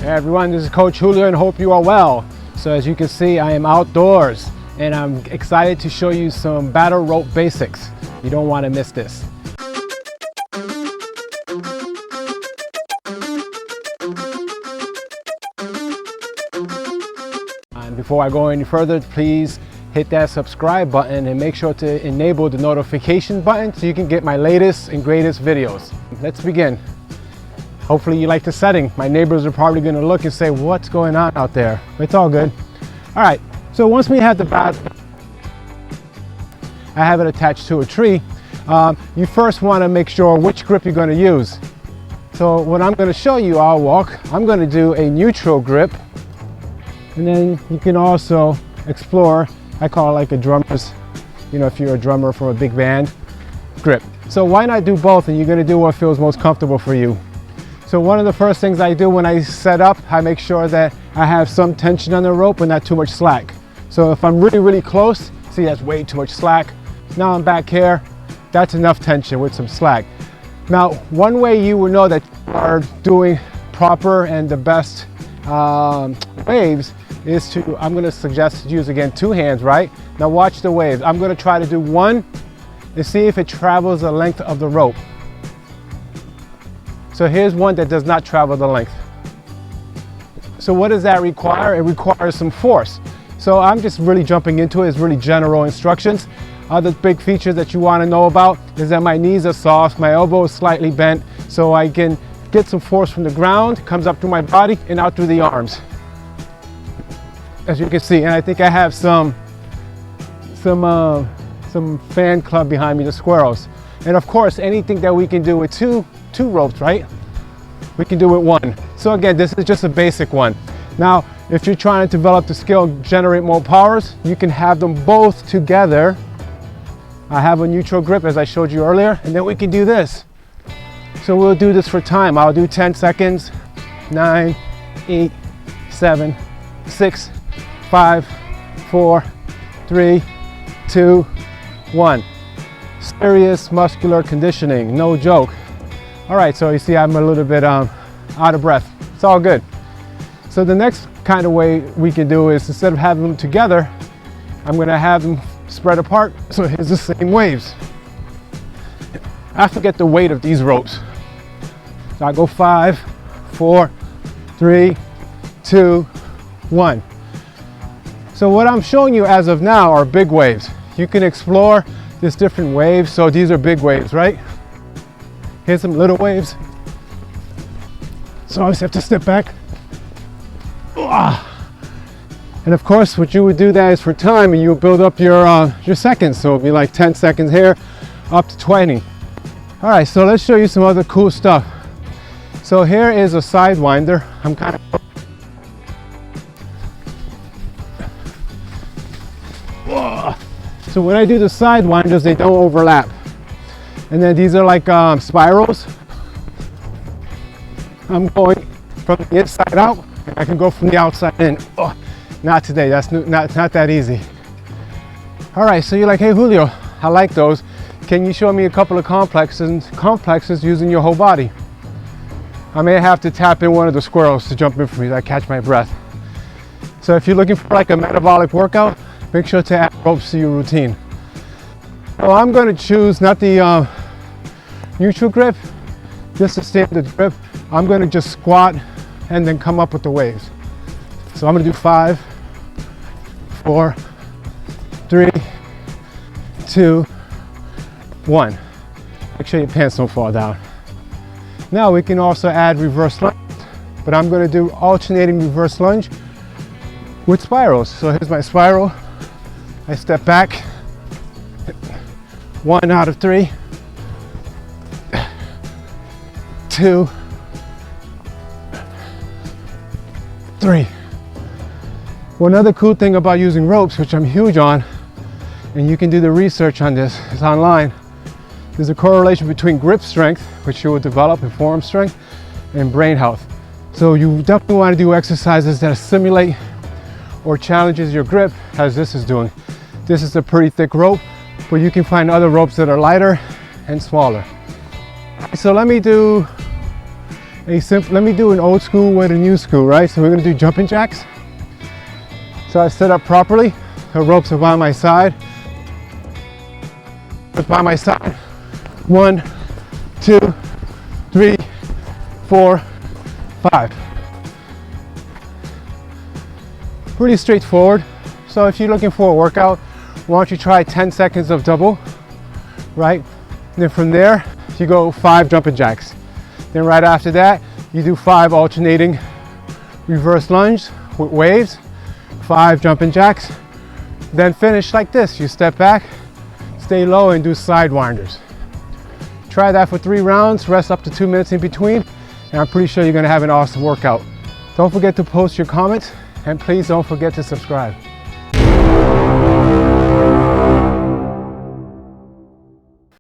Hey everyone, this is Coach Julio and hope you are well. So as you can see, I am outdoors and I'm excited to show you some battle rope basics. You don't want to miss this. And before I go any further, please hit that subscribe button and make sure to enable the notification button so you can get my latest and greatest videos. Let's begin. Hopefully you like the setting. My neighbors are probably going to look and say, what's going on out there? It's all good. All right, so once we have the bat, I have it attached to a tree. You first want to make sure which grip you're going to use. So what I'm going to show you, I'm going to do a neutral grip. And then you can also explore, I call it like a drummer's, if you're a drummer from a big band, grip. So why not do both, and you're going to do what feels most comfortable for you. So one of the first things I do when I set up, I make sure that I have some tension on the rope but not too much slack. So if I'm really, really close, see that's way too much slack. Now I'm back here, that's enough tension with some slack. Now, one way you will know that you are doing proper and the best waves is I'm going to suggest to use again 2 hands, right? Now watch the waves. I'm going to try to do one and see if it travels the length of the rope. So here's one that does not travel the length. So what does that require? It requires some force. So I'm just really jumping into it. It's really general instructions. Other big features that you want to know about is that my knees are soft, my elbow is slightly bent, so I can get some force from the ground, comes up through my body and out through the arms. As you can see, and I think I have some fan club behind me, the Squirrels. And of course, anything that we can do with two ropes, right? We can do with 1. So again, this is just a basic one. Now, if you're trying to develop the skill, generate more powers, you can have them both together. I have a neutral grip as I showed you earlier, and then we can do this. So we'll do this for time. I'll do 10 seconds, 9, 8, 7, 6, 5, 4, 3, 2, 1. Serious muscular conditioning, no joke. All right, so you see I'm a little bit out of breath. It's all good. So the next kind of way we can do is, instead of having them together, I'm going to have them spread apart. So here's the same waves. I forget the weight of these ropes. So I go 5, 4, 3, 2, 1. So what I'm showing you as of now are big waves. You can explore there's different waves. So these are big waves, right? Here's some little waves. So I just have to step back. And of course, what you would do that is for time, and you would build up your seconds. So it'll be like 10 seconds here, up to 20. All right, so let's show you some other cool stuff. So here is a sidewinder. I'm kind of So when I do the sidewinders, they don't overlap. And then these are like spirals. I'm going from the inside out. I can go from the outside in. Oh, not today, that's not that easy. All right, so you're like, hey Julio, I like those. Can you show me a couple of complexes using your whole body? I may have to tap in one of the Squirrels to jump in for me, I catch my breath. So if you're looking for like a metabolic workout, make sure to add ropes to your routine. So I'm going to choose not the neutral grip, just a standard grip. I'm going to just squat and then come up with the waves. So I'm going to do 5, 4, 3, 2, 1. Make sure your pants don't fall down. Now we can also add reverse lunge, but I'm going to do alternating reverse lunge with spirals. So here's my spiral. I step back, 1 out of 3, 2, 3. One other cool thing about using ropes, which I'm huge on, and you can do the research on this, it's online. There's a correlation between grip strength, which you will develop, and forearm strength, and brain health. So you definitely want to do exercises that simulate or challenges your grip, as this is doing. This is a pretty thick rope, but you can find other ropes that are lighter and smaller. So let me do let me do an old school with a new school, right? So we're gonna do jumping jacks. So I set up properly, the ropes are by my side. It's by my side. 1, 2, 3, 4, 5. Pretty straightforward. So if you're looking for a workout, why don't you try 10 seconds of double, right? And then from there, you go 5 jumping jacks. Then right after that, you do 5 alternating reverse lunge with waves, 5 jumping jacks, then finish like this. You step back, stay low, and do side winders. Try that for 3 rounds, rest up to 2 minutes in between, and I'm pretty sure you're gonna have an awesome workout. Don't forget to post your comments, and please don't forget to subscribe.